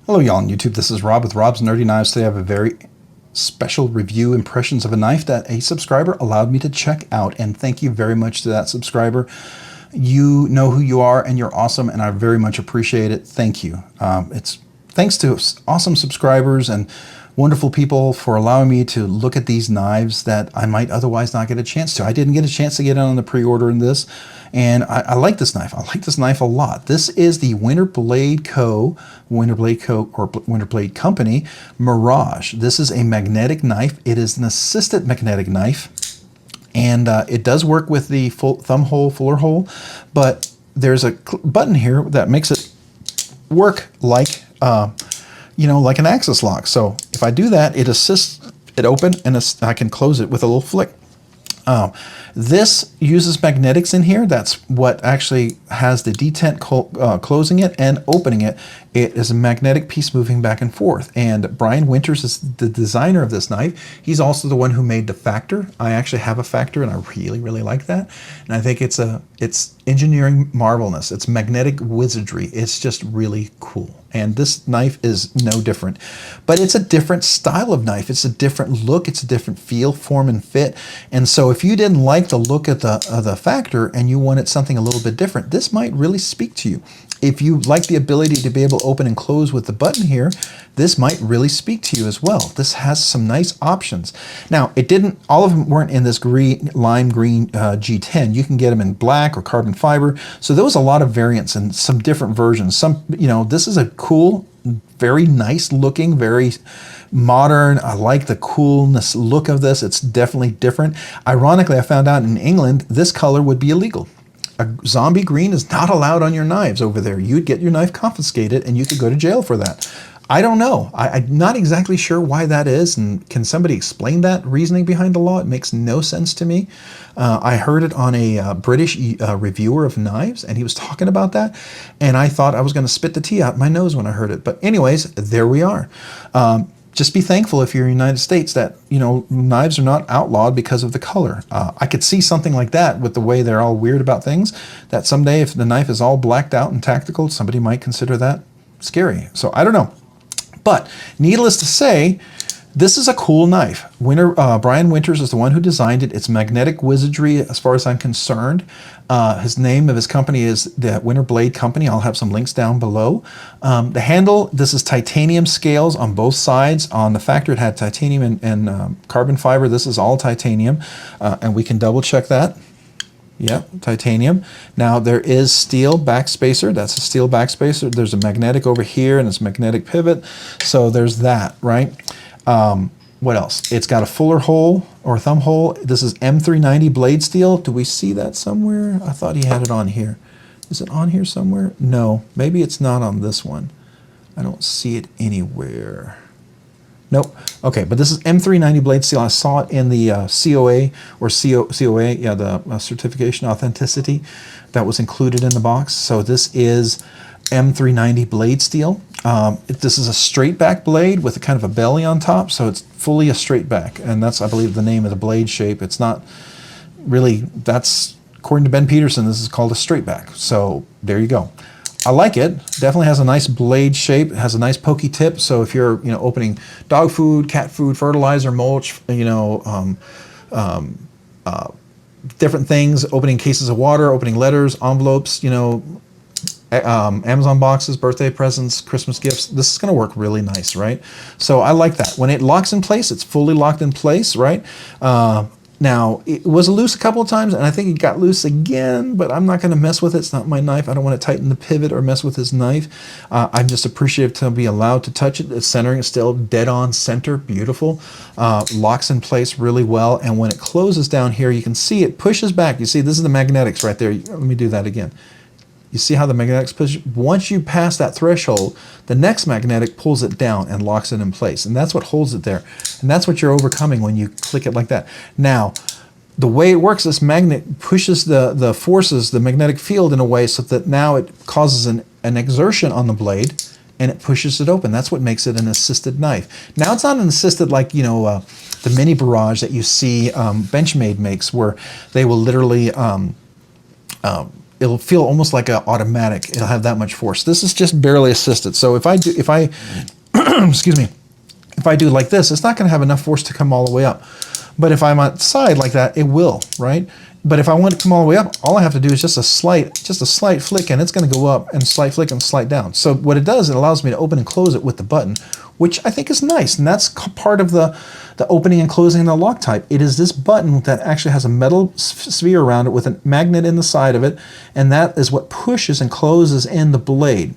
Hello y'all on YouTube, this is Rob with Rob's Nerdy Knives. Today I have a very special review impressions of a knife that a subscriber allowed me to check out, and thank you very much to that subscriber. You know who you are and you're awesome, and I very much appreciate it. Thank you. It's thanks to awesome subscribers and wonderful people for allowing me to look at these knives that I might otherwise not get a chance to. I didn't get a chance to get on the pre-order in this, and I like this knife. I like this knife a lot. This is the Winter Blade Co, or Winter Blade Company Mirage. This is a magnetic knife. It is an assisted magnetic knife, and it does work with the thumb hole, fuller hole, but there's a button here that makes it work like like an axis lock. So if I do that, it assists it open, and I can close it with a little flick. This uses magnetics in here. That's what actually has the detent closing it and opening it. It is a magnetic piece moving back and forth. And Brian Winters is the designer of this knife. He's also the one who made the Factor. I actually have a Factor, and I really, really like that. And I think it's engineering marvelous. It's magnetic wizardry. It's just really cool. And this knife is no different. But it's a different style of knife. It's a different look. It's a different feel, form, and fit. And so if you didn't like the look at the Factor and you wanted something a little bit different, this might really speak to you. If you like the ability to be able to open and close with the button here, this might really speak to you as well. This has some nice options. Now, all of them weren't in this lime green G10. You can get them in black or carbon fiber. So there was a lot of variants and some different versions. This is a cool, very nice looking, very modern. I like the coolness look of this. It's definitely different. Ironically, I found out in England, this color would be illegal. A zombie green is not allowed on your knives over there. You'd get your knife confiscated and you could go to jail for that. I don't know. I'm not exactly sure why that is, and can somebody explain that reasoning behind the law? It makes no sense to me. I heard it on a British reviewer of knives, and he was talking about that, and I thought I was going to spit the tea out my nose when I heard it. But anyways, there we are. Just be thankful if you're in the United States that, knives are not outlawed because of the color. I could see something like that with the way they're all weird about things, that someday if the knife is all blacked out and tactical, somebody might consider that scary. So I don't know. But needless to say, this is a cool knife. Brian Winters is the one who designed it. It's magnetic wizardry as far as I'm concerned. His name of his company is the Winter Blade Company. I'll have some links down below. The handle, this is titanium scales on both sides. On the Factor, it had titanium and carbon fiber. This is all titanium, and we can double check that. Yeah, titanium. Now there is steel backspacer. That's a steel backspacer. There's a magnetic over here, and it's a magnetic pivot. So there's that, right? What else? It's got a fuller hole or thumb hole. This is M390 blade steel. Do we see that somewhere? I thought he had it on here. Is it on here somewhere? No, maybe it's not on this one. I don't see it anywhere. Nope. Okay, but this is M390 blade steel. I saw it in the COA or COA, yeah, the certification authenticity that was included in the box. So this is M390 blade steel. This is a straight back blade with a kind of a belly on top, so it's fully a straight back, and that's, I believe, the name of the blade shape. It's not really, that's, according to Ben Peterson, this is called a straight back. So there you go. I like it. Definitely has a nice blade shape. It has a nice pokey tip. So if you're, opening dog food, cat food, fertilizer, mulch, different things, opening cases of water, opening letters, envelopes, Amazon boxes, birthday presents, Christmas gifts, this is going to work really nice, right? So I like that. When it locks in place, it's fully locked in place, right? Now, it was loose a couple of times, and I think it got loose again, but I'm not going to mess with it. It's not my knife. I don't want to tighten the pivot or mess with his knife. I'm just appreciative to be allowed to touch it. The centering is still dead on center, beautiful. Locks in place really well, and when it closes down here, you can see it pushes back. You see, this is the magnetics right there. Let me do that again. You see how the magnetics push? Once you pass that threshold, the next magnetic pulls it down and locks it in place. And that's what holds it there. And that's what you're overcoming when you click it like that. Now, the way it works, this magnet pushes the forces, the magnetic field in a way so that now it causes an exertion on the blade and it pushes it open. That's what makes it an assisted knife. Now, it's not an assisted like, the mini barrage that you see Benchmade makes, where they will literally it'll feel almost like an automatic. It'll have that much force. This is just barely assisted. So if I excuse me, if I do like this, it's not going to have enough force to come all the way up. But if I'm outside like that, it will, right? But if I want to come all the way up, all I have to do is just a slight flick, and it's going to go up, and slight flick and slight down. So what it does, it allows me to open and close it with the button, which I think is nice. And that's part of the opening and closing in the lock type. It is this button that actually has a metal sphere around it with a magnet in the side of it, and that is what pushes and closes in the blade.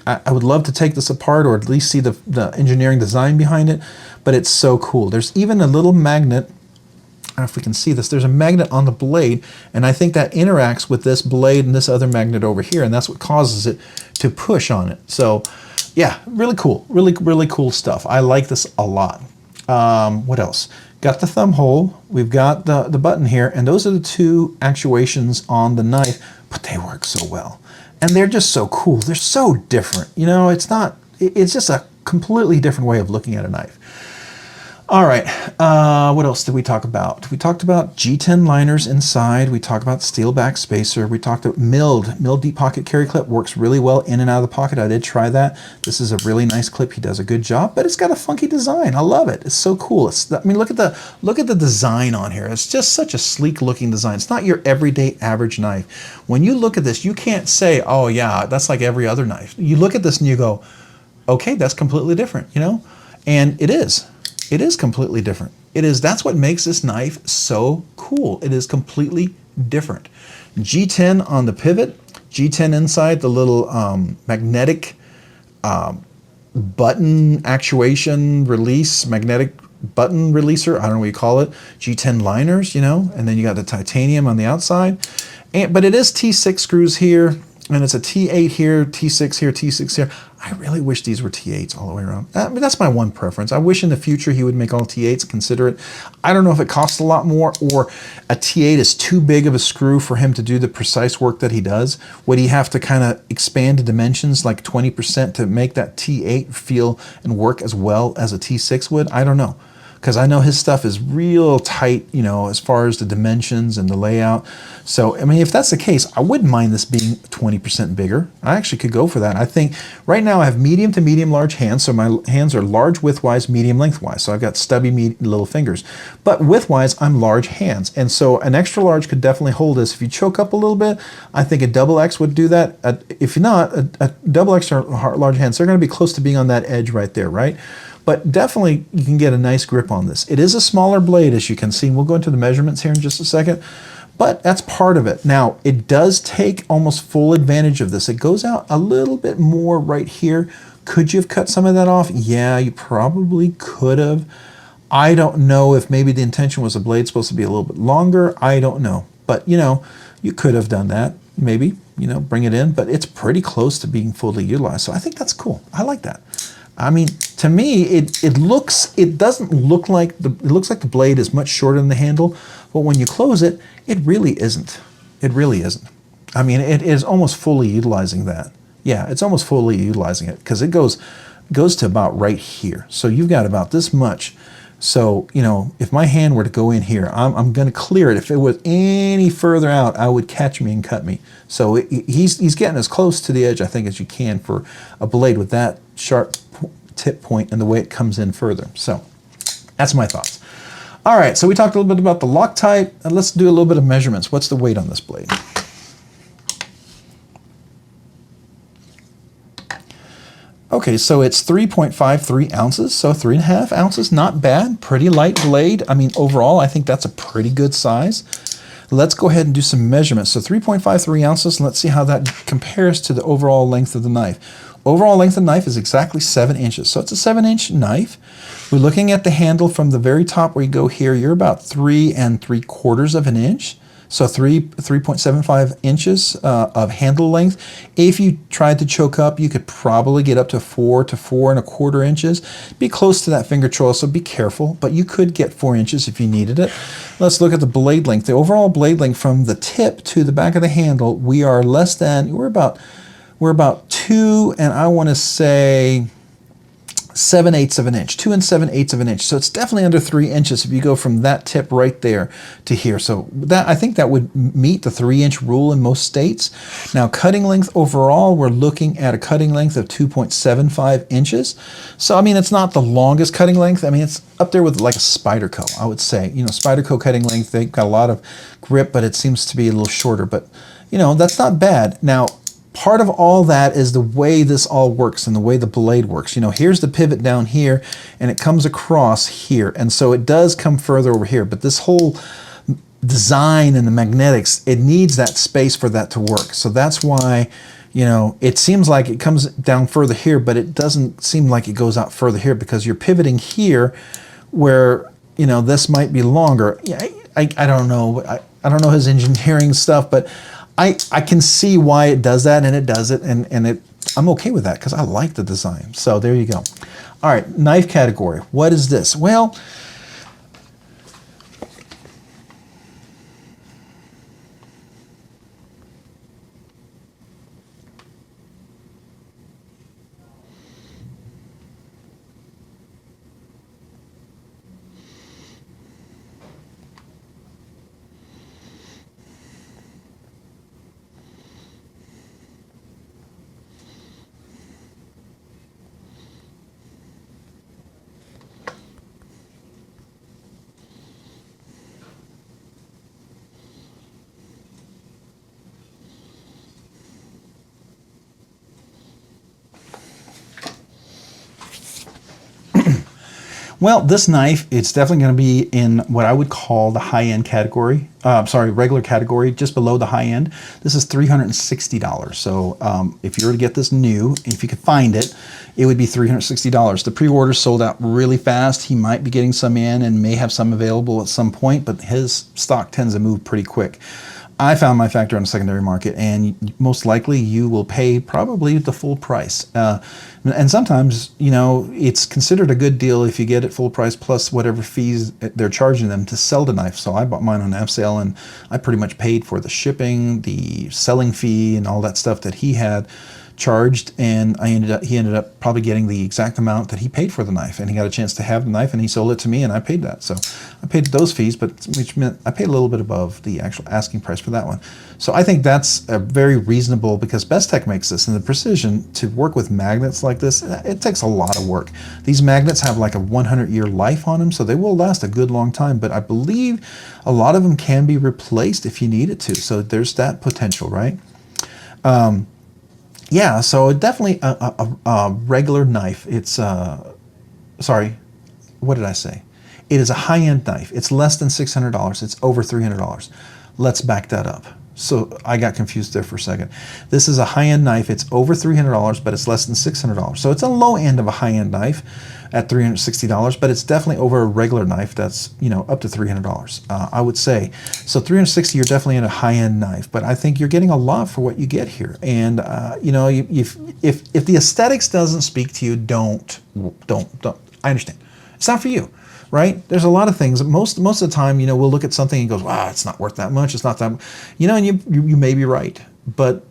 I would love to take this apart, or at least see the engineering design behind it, but it's so cool. There's even a little magnet. I don't know if we can see this. There's a magnet on the blade, and I think that interacts with this blade and this other magnet over here, and that's what causes it to push on it. So yeah, really cool. Really cool stuff. I like this a lot. What else? Got the thumb hole. We've got the button here, and those are the two actuations on the knife, but they work so well. And they're just so cool. They're so different. You know, it's just a completely different way of looking at a knife. All right, what else did we talk about? We talked about G10 liners inside. We talked about steel back spacer. We talked about milled deep pocket carry clip. Works really well in and out of the pocket. I did try that. This is a really nice clip. He does a good job, but it's got a funky design. I love it. It's so cool. I mean, look at the design on here. It's just such a sleek looking design. It's not your everyday average knife. When you look at this, you can't say, oh yeah, that's like every other knife. You look at this and you go, okay, that's completely different, you know? And it is. It is completely different. That's what makes this knife so cool. It is completely different. G10 on the pivot, G10 inside, the little magnetic button actuation release, magnetic button releaser, I don't know what you call it, G10 liners, you know, and then you got the titanium on the outside. But it is T6 screws here, and it's a T8 here, T6 here, T6 here. I really wish these were T8s all the way around. I mean, that's my one preference. I wish in the future he would make all T8s, consider it. I don't know if it costs a lot more, or a T8 is too big of a screw for him to do the precise work that he does. Would he have to kind of expand the dimensions like 20% to make that T8 feel and work as well as a T6 would? I don't know. Because I know his stuff is real tight, you know, as far as the dimensions and the layout. So, I mean, if that's the case, I wouldn't mind this being 20% bigger. I actually could go for that. I think right now I have medium to medium large hands, so my hands are large widthwise, medium lengthwise. So I've got stubby little fingers. But widthwise, I'm large hands. And so an extra large could definitely hold this. If you choke up a little bit, I think a double X would do that. If not, a double X or large hands, they're going to be close to being on that edge right there, right? But definitely you can get a nice grip on this. It is a smaller blade, as you can see. We'll go into the measurements here in just a second, but that's part of it. Now, it does take almost full advantage of this. It goes out a little bit more right here. Could you have cut some of that off? Yeah, you probably could have. I don't know if maybe the intention was the blade supposed to be a little bit longer. I don't know. But, you know, you could have done that. Maybe, you know, bring it in. But it's pretty close to being fully utilized. So I think that's cool. I like that. I mean, to me, it looks like the blade is much shorter than the handle, but when you close it, it really isn't. It really isn't. I mean, it is almost fully utilizing that. Yeah, it's almost fully utilizing it, because it goes to about right here. So you've got about this much. So, you know, if my hand were to go in here, I'm going to clear it. If it was any further out, I would catch me and cut me. So he's getting as close to the edge, I think, as you can for a blade with that sharp tip point and the way it comes in further. So that's my thoughts. All right, so we talked a little bit about the lock type, and let's do a little bit of measurements. What's the weight on this blade? Okay, so it's 3.53 ounces, so 3.5 ounces, not bad. Pretty light blade. I mean, overall, I think that's a pretty good size. Let's go ahead and do some measurements. So 3.53 ounces, and let's see how that compares to the overall length of the knife. Overall length of the knife is exactly 7 inches, so it's a 7-inch knife. We're looking at the handle from the very top where you go here. You're about 3 3/4 of an inch. So 3.75 inches of handle length. If you tried to choke up, you could probably get up to 4 to 4 1/4 inches. Be close to that finger choil, so be careful, but you could get 4 inches if you needed it. Let's look at the blade length. The overall blade length from the tip to the back of the handle, we're about 2, and I want to say 7/8 of an inch, 2 7/8 of an inch. So it's definitely under 3 inches if you go from that tip right there to here. So that, I think that would meet the 3-inch rule in most states. Now, cutting length overall, we're looking at a cutting length of 2.75 inches. So, I mean, it's not the longest cutting length. I mean, it's up there with like a Spyderco, I would say. You know, Spyderco cutting length, they've got a lot of grip, but it seems to be a little shorter. But, you know, that's not bad. Now, part of all that is the way this all works and the way the blade works. You know, here's the pivot down here, and it comes across here. And so it does come further over here. But this whole design and the magnetics, it needs that space for that to work. So that's why, you know, it seems like it comes down further here, but it doesn't seem like it goes out further here because you're pivoting here where, you know, this might be longer. Yeah, I don't know. I don't know his engineering stuff, but I can see why it does that, and it does it, and I'm okay with that because I like the design. So there you go. All right, knife category. What is this? Well, well, this knife, it's definitely going to be in what I would call the high-end category. Sorry, regular category, just below the high end. This is $360. So if you were to get this new, if you could find it, it would be $360. The pre-order sold out really fast. He might be getting some in and may have some available at some point, but his stock tends to move pretty quick. I found my factor on the secondary market, and most likely you will pay probably the full price. And sometimes, you know, it's considered a good deal if you get it full price plus whatever fees they're charging them to sell the knife. So I bought mine on F sale, and I pretty much paid for the shipping, the selling fee, and all that stuff that he had charged, and he ended up probably getting the exact amount that he paid for the knife, and he got a chance to have the knife, and he sold it to me, and I paid that. So I paid those fees, but which meant I paid a little bit above the actual asking price for that one. So I think that's a very reasonable, because Bestech makes this, and the precision to work with magnets like this, it takes a lot of work. These magnets have like a 100-year life on them, so they will last a good long time, but I believe a lot of them can be replaced if you need it to. So there's that potential, right? Yeah, so definitely a regular knife. It's, sorry, what did I say? It is a high-end knife. It's less than $600. It's over $300. Let's back that up. So I got confused there for a second. This is a high-end knife. It's over $300, but it's less than $600. So it's a low end of a high-end knife at $360, but it's definitely over a regular knife that's, you know, up to $300, I would say. So $360, you're definitely in a high-end knife, but I think you're getting a lot for what you get here. And you know, if the aesthetics doesn't speak to you, don't. I understand. It's not for you, right? There's a lot of things. Most of the time, you know, we'll look at something and goes, wow, it's not worth that much. It's not that, you know, and you may be right, but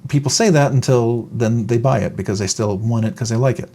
people say that until then they buy it because they still want it because they like it.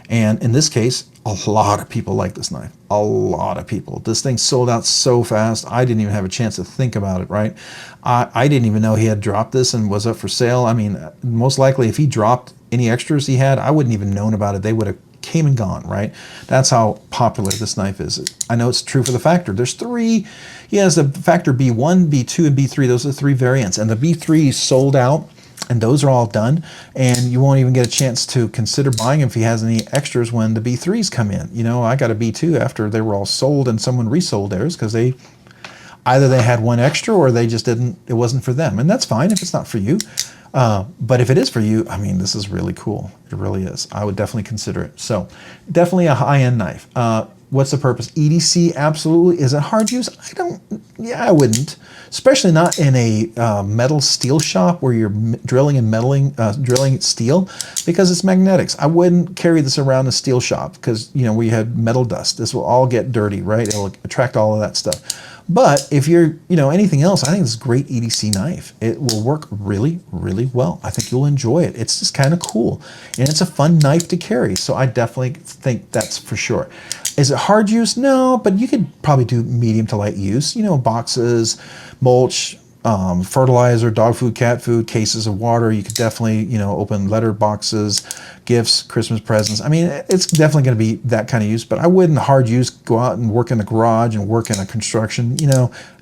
And in this case, a lot of people like this knife. A lot of people. This thing sold out so fast, I didn't even have a chance to think about it, right? I didn't even know he had dropped this and was up for sale. I mean, most likely if he dropped any extras he had, I wouldn't even known about it. They would have came and gone, right? That's how popular this knife is. I know it's true for the Factor. There's three. He has the Factor B1, B2, and B3. Those are the three variants. And the B3 sold out, and those are all done, and you won't even get a chance to consider buying him if he has any extras when the B3s come in. You know, I got a B2 after they were all sold and someone resold theirs because either they had one extra or they just didn't, it wasn't for them. And that's fine if it's not for you. But if it is for you, I mean, this is really cool. It really is. I would definitely consider it. So definitely a high-end knife. What's the purpose? EDC, absolutely. Is it hard use? I wouldn't. Especially not in a metal steel shop where you're drilling and drilling steel, because it's magnetics. I wouldn't carry this around a steel shop because, we had metal dust. This will all get dirty, right? It'll attract all of that stuff. But if you're, anything else, I think it's a great EDC knife. It will work really, really well. I think you'll enjoy it. It's just kind of cool. And it's a fun knife to carry. So I definitely think that's for sure. Is it hard use? No, but you could probably do medium to light use. Boxes, mulch, fertilizer, dog food, cat food, cases of water. You could definitely, open letter boxes, gifts, Christmas presents. I mean, it's definitely going to be that kind of use, but I wouldn't hard use, go out and work in the garage and work in a construction.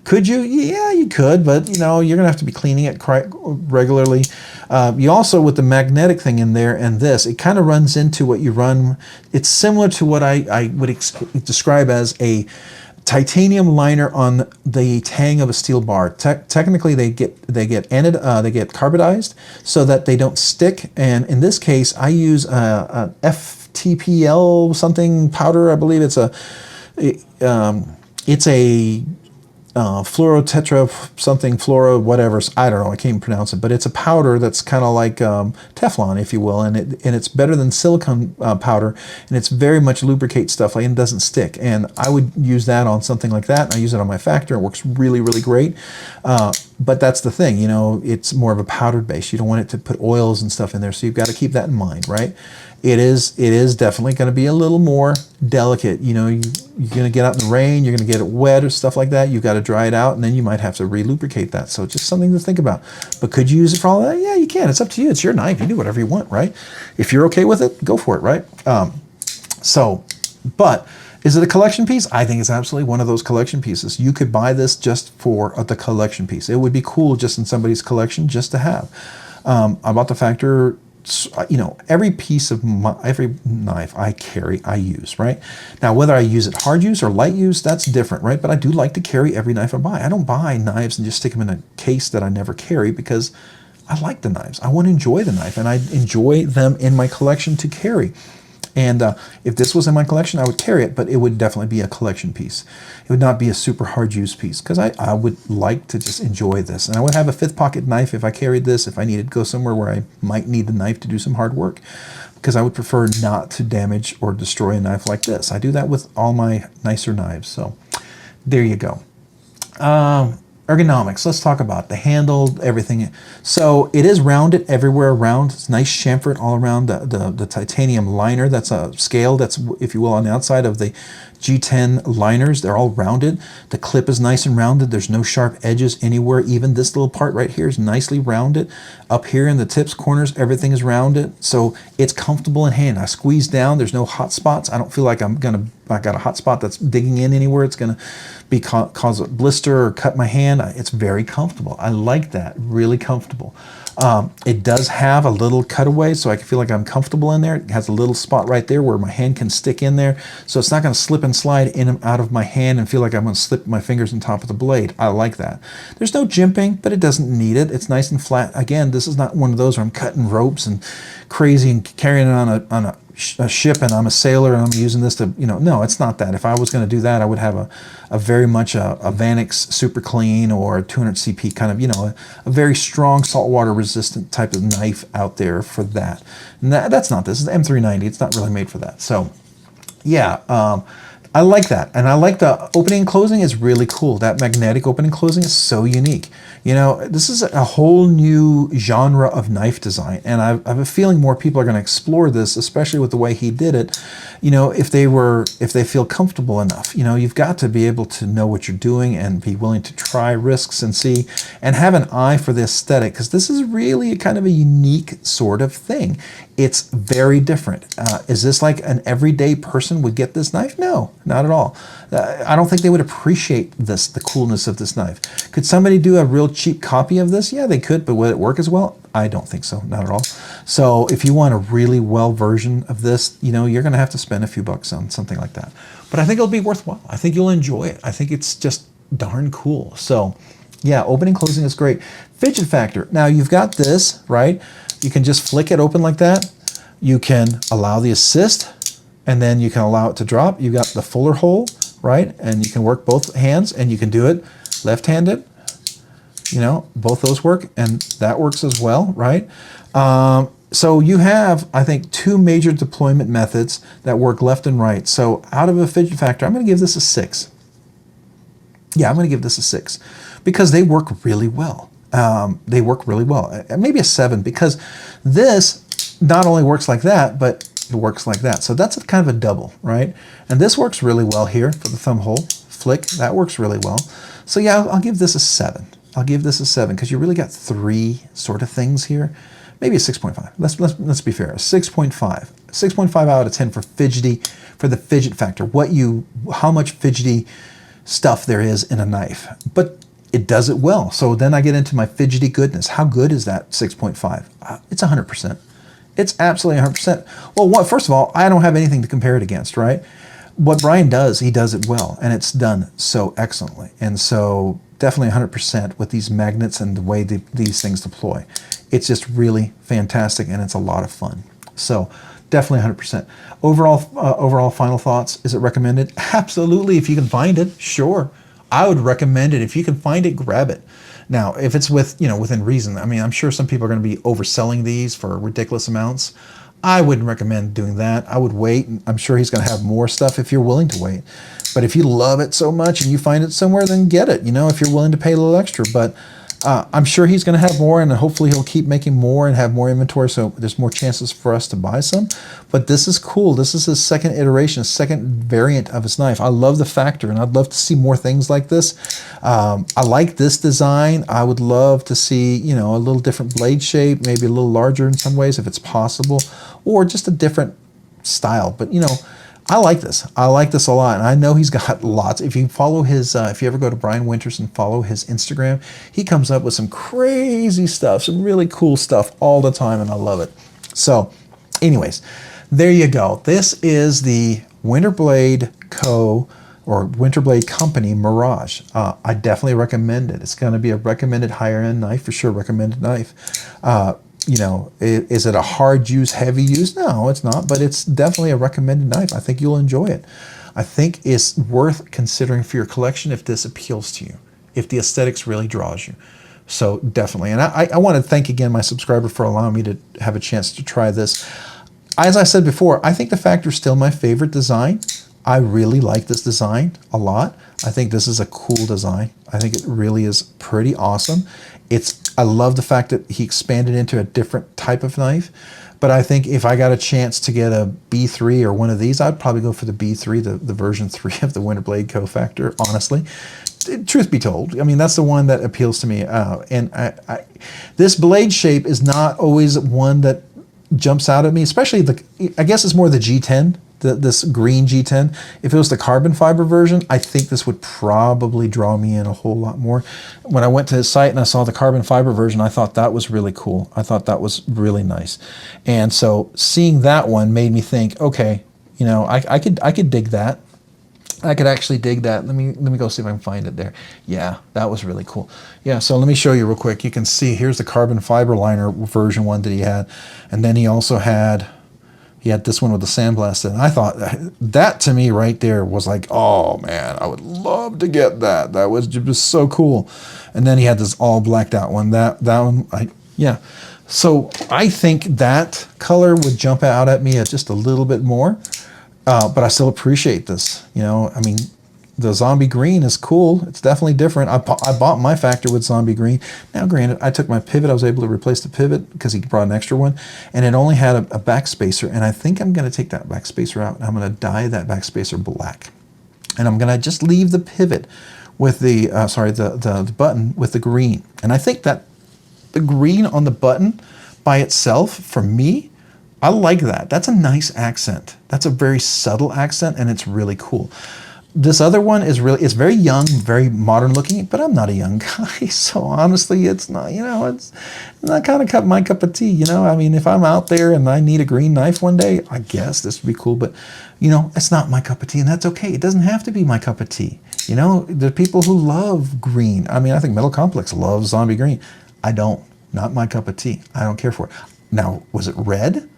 Could you? Yeah, you could, but you're going to have to be cleaning it quite regularly. You also, with the magnetic thing in there and this, it kind of runs into what you run. It's similar to what I would describe as a titanium liner on the tang of a steel bar. Technically, they get carbidized so that they don't stick. And in this case, I use a FTPL something powder. I believe it's a fluorotetra something fluoro whatever. I don't know. I can't even pronounce it. But it's a powder that's kind of like Teflon, if you will, and it's better than silicone powder, and it's very much lubricate stuff, and it doesn't stick. And I would use that on something like that. I use it on my Factor. It works really, really great. But that's the thing, it's more of a powdered base. You don't want it to put oils and stuff in there, so you've got to keep that in mind, right? It is definitely going to be a little more delicate. You're going to get out in the rain, you're going to get it wet or stuff like that. You've got to dry it out, and then you might have to relubricate that. So just something to think about. But could you use it for all that? Yeah, you can. It's up to you. It's your knife. You do whatever you want, right? If you're okay with it, go for it, right? But is it a collection piece? I think it's absolutely one of those collection pieces. You could buy this just for the collection piece. It would be cool just in somebody's collection just to have. I bought the Factor. Every piece of every knife I carry, I use, right? Now, whether I use it hard use or light use, that's different, right? But I do like to carry every knife I buy. I don't buy knives and just stick them in a case that I never carry because I like the knives. I want to enjoy the knife, and I enjoy them in my collection to carry. And if this was in my collection, I would carry it, but it would definitely be a collection piece. It would not be a super hard use piece because I would like to just enjoy this. And I would have a fifth pocket knife if I carried this, if I needed to go somewhere where I might need the knife to do some hard work, because I would prefer not to damage or destroy a knife like this. I do that with all my nicer knives. So there you go. Ergonomics, let's talk about the handle, everything. So it is rounded everywhere around. It's nice chamfered all around the titanium liner. That's a scale that's, if you will, on the outside of the G10 liners. They're all rounded. The clip is nice and rounded. There's no sharp edges anywhere. Even this little part right here is nicely rounded. Up here in the tips, corners, everything is rounded. So it's comfortable in hand. I squeeze down. There's no hot spots. I don't feel like I got a hot spot that's digging in anywhere. It's going to be cause a blister or cut my hand. It's very comfortable. I like that. Really comfortable. It does have a little cutaway, so I can feel like I'm comfortable in there. It has a little spot right there where my hand can stick in there, so it's not going to slip and slide in and out of my hand and feel like I'm going to slip my fingers on top of the blade. I like that. There's no jimping, but it doesn't need it. It's nice and flat. Again, this is not one of those where I'm cutting ropes and crazy and carrying it on a ship and I'm a sailor and I'm using this to, no, it's not that. If I was going to do that, I would have a very much a Vanix Super Clean or a 200 CP kind of, a very strong saltwater resistant type of knife out there for that. And that's not this. It's the M390. It's not really made for that. So yeah, I like that. And I like the opening and closing is really cool. That magnetic opening and closing is so unique. This is a whole new genre of knife design. And I have a feeling more people are going to explore this, especially with the way he did it. If they feel comfortable enough, you've got to be able to know what you're doing and be willing to try risks and see and have an eye for the aesthetic, because this is really kind of a unique sort of thing. It's very different. Is this like an everyday person would get this knife? No, not at all. I don't think they would appreciate this, the coolness of this knife. Could somebody do a real cheap copy of this? Yeah, they could, but would it work as well? I don't think so, not at all. So if you want a really well version of this, you're going to have to spend a few bucks on something like that. But I think it'll be worthwhile. I think you'll enjoy it. I think it's just darn cool. So yeah, opening and closing is great. Fidget factor. Now you've got this, right? You can just flick it open like that. You can allow the assist. and then you can allow it to drop. You've got the fuller hole, right? And you can work both hands, and you can do it left-handed. You know, both those work, and that works as well, right? So you have, I think, two major deployment methods that work left and right. So out of a fidget factor, I'm going to give this a 6. Yeah, I'm going to give this a 6 because they work really well. They work really well. Maybe a 7 because this not only works like that, but it works like that. So that's kind of a double, right? And this works really well here for the thumb hole. Flick, that works really well. So yeah, I'll give this a 7. I'll give this a 7 because you really got 3 sort of things here. Maybe a 6.5. Let's be fair. A 6.5. 6.5 out of 10 for fidgety, for the fidget factor. How much fidgety stuff there is in a knife. But it does it well. So then I get into my fidgety goodness. How good is that 6.5? It's 100%. It's absolutely 100%. Well, first of all, I don't have anything to compare it against, right? What Brian does, he does it well, and it's done so excellently. And so definitely 100% with these magnets and the way these things deploy. It's just really fantastic, and it's a lot of fun. So definitely 100%. Overall final thoughts, is it recommended? Absolutely, if you can find it, sure. I would recommend it. If you can find it, grab it. Now, if it's within reason, I mean, I'm sure some people are going to be overselling these for ridiculous amounts. I wouldn't recommend doing that. I would wait. I'm sure he's going to have more stuff if you're willing to wait. But if you love it so much and you find it somewhere, then get it, if you're willing to pay a little extra. But I'm sure he's going to have more, and hopefully he'll keep making more and have more inventory, so there's more chances for us to buy some. But this is cool. This is his second iteration, a second variant of his knife. I love the factor, and I'd love to see more things like this. I like this design. I would love to see, a little different blade shape, maybe a little larger in some ways if it's possible, or just a different style. But, I like this. I like this a lot, and I know he's got lots. If you follow his, if you ever go to Brian Winters and follow his Instagram, he comes up with some crazy stuff, some really cool stuff all the time, and I love it. So, anyways, there you go. This is the Winter Blade Co. or Winter Blade Company Mirage. I definitely recommend it. It's going to be a recommended higher-end knife for sure. Recommended knife. Is it a hard use, heavy use? No, it's not, but it's definitely a recommended knife. I think you'll enjoy it. I think it's worth considering for your collection if this appeals to you, if the aesthetics really draws you. So definitely. And I want to thank again my subscriber for allowing me to have a chance to try this. As I said before, I think the Factor is still my favorite design. I really like this design a lot. I think this is a cool design. I think it really is pretty awesome. I love the fact that he expanded into a different type of knife. But I think if I got a chance to get a B3 or one of these, I'd probably go for the B3, the version 3 of the Winter Blade Co Factor, honestly. Truth be told, I mean, that's the one that appeals to me. And this blade shape is not always one that jumps out at me, especially I guess it's more the G10. This green G10. If it was the carbon fiber version, I think this would probably draw me in a whole lot more. When I went to his site and I saw the carbon fiber version, I thought that was really cool. I thought that was really nice. And so seeing that one made me think, okay, I could dig that. I could actually dig that. Let me go see if I can find it there. Yeah, that was really cool. Yeah, so let me show you real quick. You can see here's the carbon fiber liner version one that he had. And then he also had this one with the sandblast, and I thought that to me right there was like, oh man, I would love to get that. That was just so cool. And then he had this all blacked out one. That one, yeah. So I think that color would jump out at me just a little bit more, but I still appreciate this. I mean, the zombie green is cool. It's definitely different. I bought my Factor with zombie green. Now, granted, I took my pivot. I was able to replace the pivot because he brought an extra one, and it only had a back spacer. And I think I'm going to take that back spacer out, and I'm going to dye that back spacer black. And I'm going to just leave the pivot with the the button with the green. And I think that the green on the button by itself, for me, I like that. That's a nice accent. That's a very subtle accent, and it's really cool. This other one it's very young, very modern looking, but I'm not a young guy, so honestly, it's not, it's not kind of my cup of tea, I mean, if I'm out there and I need a green knife one day, I guess this would be cool, but, it's not my cup of tea, and that's okay. It doesn't have to be my cup of tea. There are people who love green. I mean, I think Metal Complex loves zombie green. I don't. Not my cup of tea. I don't care for it. Now, was it red?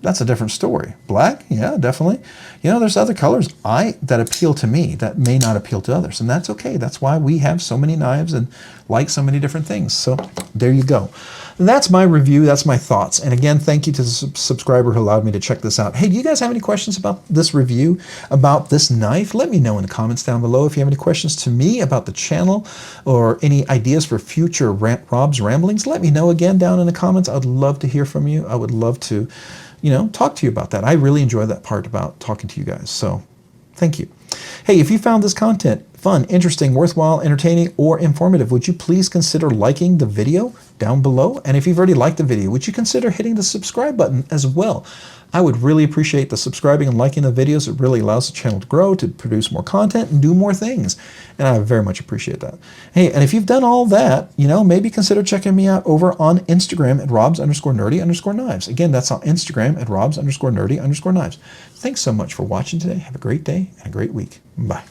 That's a different story. Black, yeah, definitely. You know, there's other colors that appeal to me that may not appeal to others, and that's okay. That's why we have so many knives and like so many different things. So there you go. That's my review. That's my thoughts. And again, thank you to the subscriber who allowed me to check this out. Hey, do you guys have any questions about this review, about this knife? Let me know in the comments down below. If you have any questions to me about the channel or any ideas for future Rob's ramblings, let me know again down in the comments. I'd love to hear from you. I would love to, talk to you about that. I really enjoy that part about talking to you guys. So thank you. Hey, if you found this content fun, interesting, worthwhile, entertaining, or informative, would you please consider liking the video down below? And if you've already liked the video, would you consider hitting the subscribe button as well? I would really appreciate the subscribing and liking the videos. It really allows the channel to grow, to produce more content, and do more things. And I very much appreciate that. Hey, and if you've done all that, maybe consider checking me out over on Instagram at robs_nerdy_knives. Again, that's on Instagram at robs_nerdy_knives. Thanks so much for watching today. Have a great day and a great week. Bye.